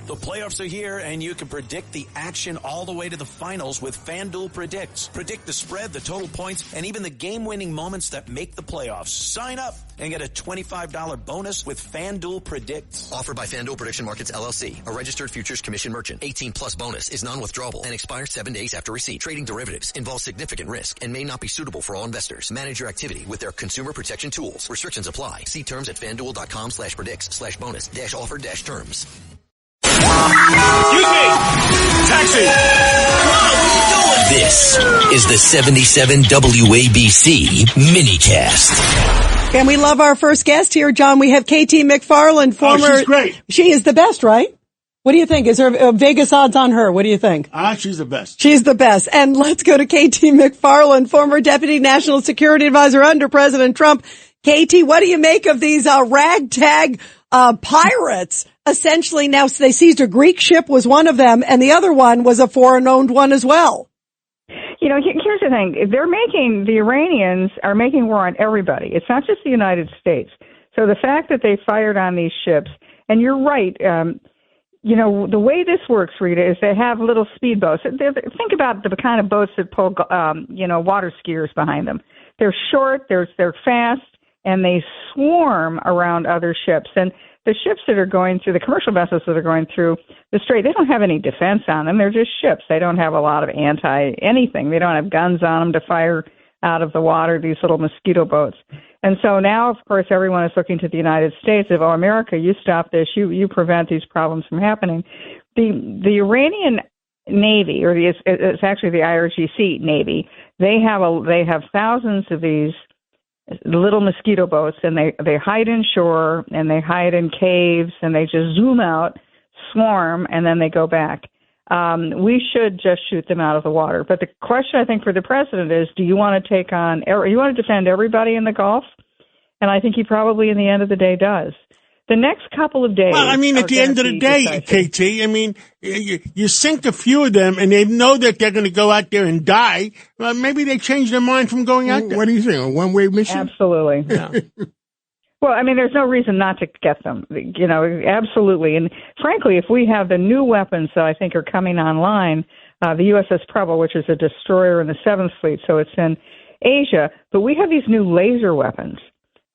The playoffs are here, and you can predict the action all the way to the finals with FanDuel Predicts. Predict the spread, the total points, and even the game-winning moments that make the playoffs. Sign up and get a $25 bonus with FanDuel Predicts. Offered by FanDuel Prediction Markets, LLC, a registered futures commission merchant. 18 plus bonus is non-withdrawable and expires 7 days after receipt. Trading derivatives involves significant risk and may not be suitable for all investors. Manage your activity with their consumer protection tools. Restrictions apply. See terms at FanDuel.com/predicts/bonus-offer-terms. Excuse me! Taxi! This is the 77 WABC minicast. And we love our first guest here, John. We have KT McFarland, former... Oh, she's great. She is the best, right? What do you think? Is there Vegas odds on her? What do you think? She's the best. She's the best. And let's go to KT McFarland, former Deputy National Security Advisor under President Trump. KT, what do you make of these ragtag pirates? Essentially, now they seized a Greek ship, was one of them, and the other one was a foreign-owned one as well. You know, here's the thing. The Iranians are making war on everybody. It's not just the United States. So the fact that they fired on these ships, and you're right, you know, the way this works, Rita, is they have little speedboats. Think about the kind of boats that pull, water skiers behind them. They're short, they're fast, and they swarm around other ships. And the ships that are going through, the commercial vessels that are going through the strait, they don't have any defense on them. They're just ships. They don't have a lot of anti-anything. They don't have guns on them to fire out of the water, these little mosquito boats. And so now, of course, everyone is looking to the United States. If, America, you stop this, you prevent these problems from happening. The Iranian Navy, or it's actually the IRGC Navy, they have thousands of these little mosquito boats, and they hide in shore, and they hide in caves, and they just zoom out, swarm, and then they go back. We should just shoot them out of the water. But the question, I think, for the president is, do you want to you want to defend everybody in the Gulf? And I think he probably, in the end of the day, does. The next couple of days. Well, I mean, at the end of the day, KT, I mean, you sink a few of them and they know that they're going to go out there and die. Well, maybe they change their mind from going out there. What do you think? A one-way mission? Absolutely. Yeah. Well, I mean, there's no reason not to get them, absolutely. And frankly, if we have the new weapons that I think are coming online, the USS Preble, which is a destroyer in the 7th Fleet, so it's in Asia, but we have these new laser weapons.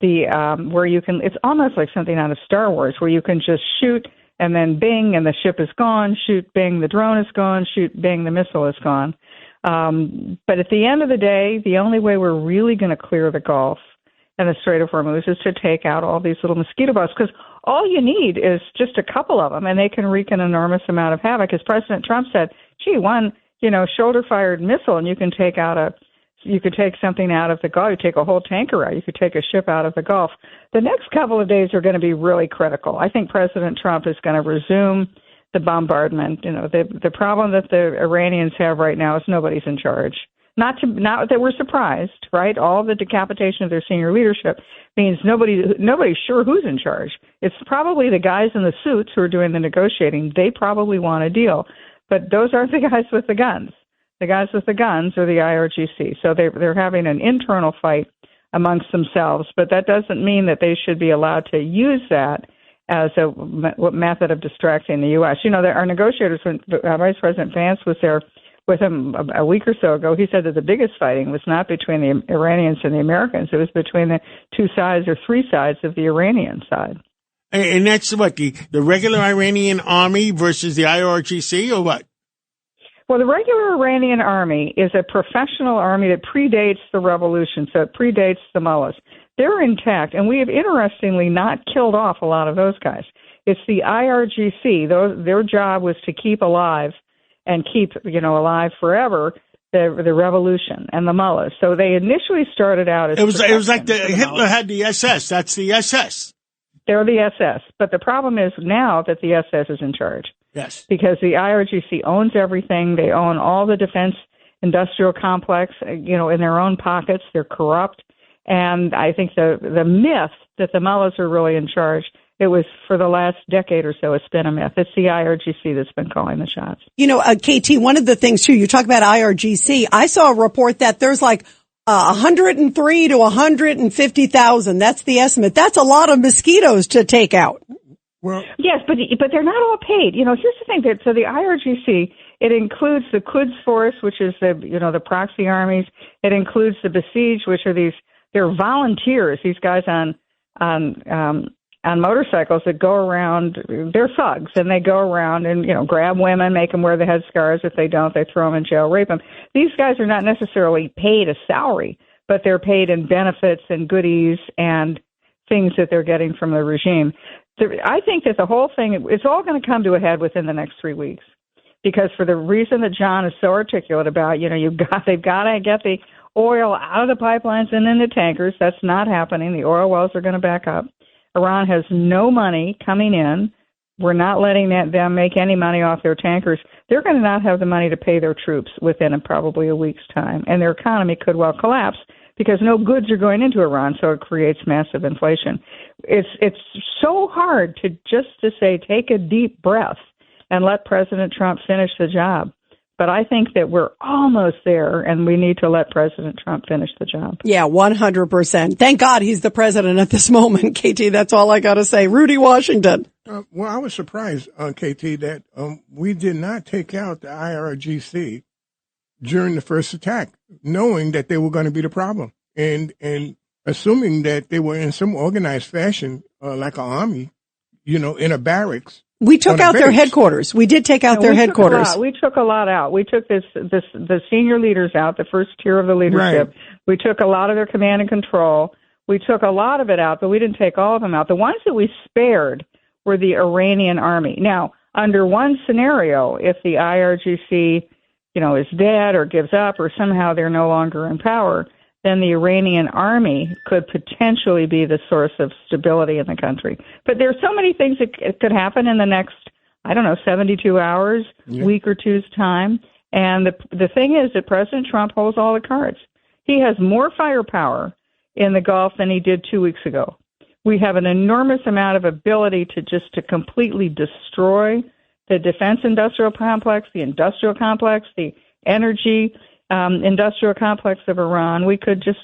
Where you can, it's almost like something out of Star Wars, where you can just shoot and then bing, and the ship is gone, shoot, bing, the drone is gone, shoot, bing, the missile is gone. But at the end of the day, the only way we're really going to clear the Gulf and the Strait of Hormuz is to take out all these little mosquito boats, because all you need is just a couple of them, and they can wreak an enormous amount of havoc. As President Trump said, one, shoulder-fired missile, and you can take something out of the Gulf. You take a whole tanker out. You could take a ship out of the Gulf. The next couple of days are going to be really critical. I think President Trump is going to resume the bombardment. The problem that the Iranians have right now is nobody's in charge. Not that we're surprised, right? All the decapitation of their senior leadership means nobody's sure who's in charge. It's probably the guys in the suits who are doing the negotiating. They probably want a deal, but those aren't the guys with the guns. The guys with the guns are the IRGC. So they're having an internal fight amongst themselves, but that doesn't mean that they should be allowed to use that as a method of distracting the U.S. Our negotiators, when Vice President Vance was there with him a week or so ago, he said that the biggest fighting was not between the Iranians and the Americans. It was between the two sides or three sides of the Iranian side. And that's what, the regular Iranian army versus the IRGC, or what? Well, the regular Iranian army is a professional army that predates the revolution, so it predates the mullahs. They're intact, and we have interestingly not killed off a lot of those guys. It's the IRGC. Their job was to keep alive and keep, alive forever the revolution and the mullahs. So they initially started out as... It was like Hitler had the SS. That's the SS. They're the SS. But the problem is now that the SS is in charge. Yes. Because the IRGC owns everything. They own all the defense industrial complex, in their own pockets. They're corrupt. And I think the myth that the mullahs are really in charge, it was for the last decade or so, it's been a myth. It's the IRGC that's been calling the shots. KT, one of the things, too, you talk about IRGC. I saw a report that there's 103 to 150,000. That's the estimate. That's a lot of mosquitoes to take out. Well, yes, but they're not all paid. Here's the thing. So the IRGC, it includes the Quds Force, which is the proxy armies. It includes the Besieged, which are they're volunteers. These guys on motorcycles that go around. They're thugs, and they go around and grab women, make them wear the headscarves. If they don't, they throw them in jail, rape them. These guys are not necessarily paid a salary, but they're paid in benefits and goodies and things that they're getting from the regime. I think that the whole thing, it's all going to come to a head within the next 3 weeks, because for the reason that John is so articulate about, they've got to get the oil out of the pipelines and in the tankers. That's not happening. The oil wells are going to back up. Iran has no money coming in. We're not letting them make any money off their tankers. They're going to not have the money to pay their troops within probably a week's time, and their economy could well collapse because no goods are going into Iran, so it creates massive inflation. It's so hard to say take a deep breath and let President Trump finish the job. But I think that we're almost there, and we need to let President Trump finish the job. Yeah, 100%. Thank God he's the president at this moment, KT. That's all I got to say. Rudy Washington. Well, I was surprised, KT, that we did not take out the IRGC during the first attack, knowing that they were going to be the problem, and assuming that they were in some organized fashion, like an army, in a barracks. We took out their headquarters. We did take out their headquarters. We took a lot out. We took the senior leaders out, the first tier of the leadership. Right. We took a lot of their command and control. We took a lot of it out, but we didn't take all of them out. The ones that we spared were the Iranian army. Now, under one scenario, if the IRGC, is dead or gives up or somehow they're no longer in power, then the Iranian army could potentially be the source of stability in the country. But there are so many things that could happen in the next, 72 hours, week or two's time. And the thing is that President Trump holds all the cards. He has more firepower in the Gulf than he did 2 weeks ago. We have an enormous amount of ability to completely destroy the defense industrial complex, the industrial complex, the energy industrial complex of Iran. We could just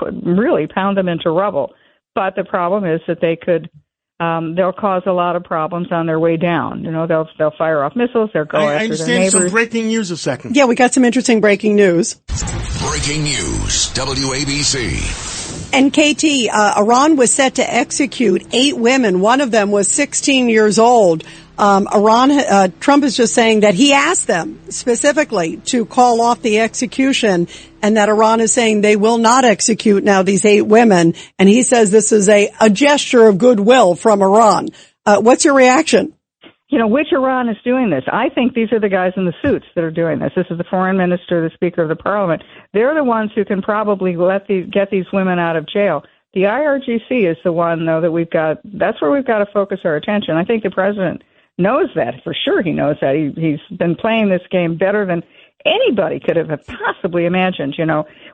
really pound them into rubble. But the problem is that they'll cause a lot of problems on their way down. They'll fire off missiles. They'll go after their neighbors. I understand some breaking news a second. Yeah, we got some interesting breaking news. Breaking news, WABC. And KT, Iran was set to execute 8 women. One of them was 16 years old. Trump is just saying that he asked them specifically to call off the execution, and that Iran is saying they will not execute now these 8 women. And he says this is a gesture of goodwill from Iran. What's your reaction? Which Iran is doing this? I think these are the guys in the suits that are doing this. This is the foreign minister, the speaker of the parliament. They're the ones who can probably get these women out of jail. The IRGC is the one, though, that's where we've got to focus our attention. I think the president knows that. For sure he knows that. He's been playing this game better than anybody could have possibly imagined.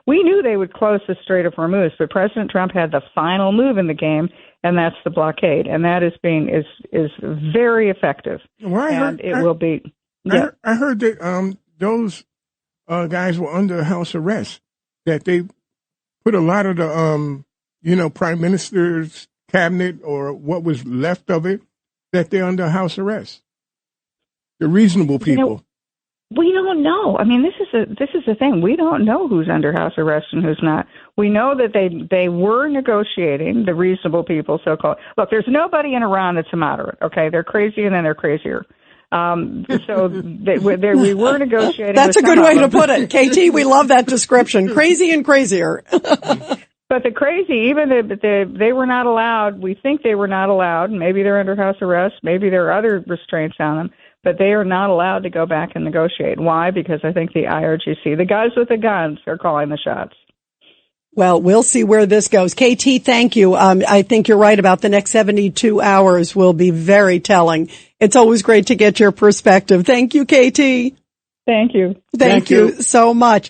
We knew they would close the Strait of Hormuz, but President Trump had the final move in the game, and that's the blockade, and that is very effective. Well, will be. Yeah. I heard that those guys were under house arrest. That they put a lot of the prime minister's cabinet or what was left of it, that they're under house arrest. The reasonable people. We don't know. I mean, this is the thing. We don't know who's under house arrest and who's not. We know that they were negotiating, the reasonable people, so-called. Look, there's nobody in Iran that's a moderate, okay? They're crazy and then they're crazier. So we were negotiating. That's a good way to put it. KT, we love that description. Crazy and crazier. But the crazy, even they were not allowed. We think they were not allowed. Maybe they're under house arrest. Maybe there are other restraints on them. But they are not allowed to go back and negotiate. Why? Because I think the IRGC, the guys with the guns, are calling the shots. Well, we'll see where this goes. KT, thank you. I think you're right about the next 72 hours will be very telling. It's always great to get your perspective. Thank you, KT. Thank you. Thank you so much.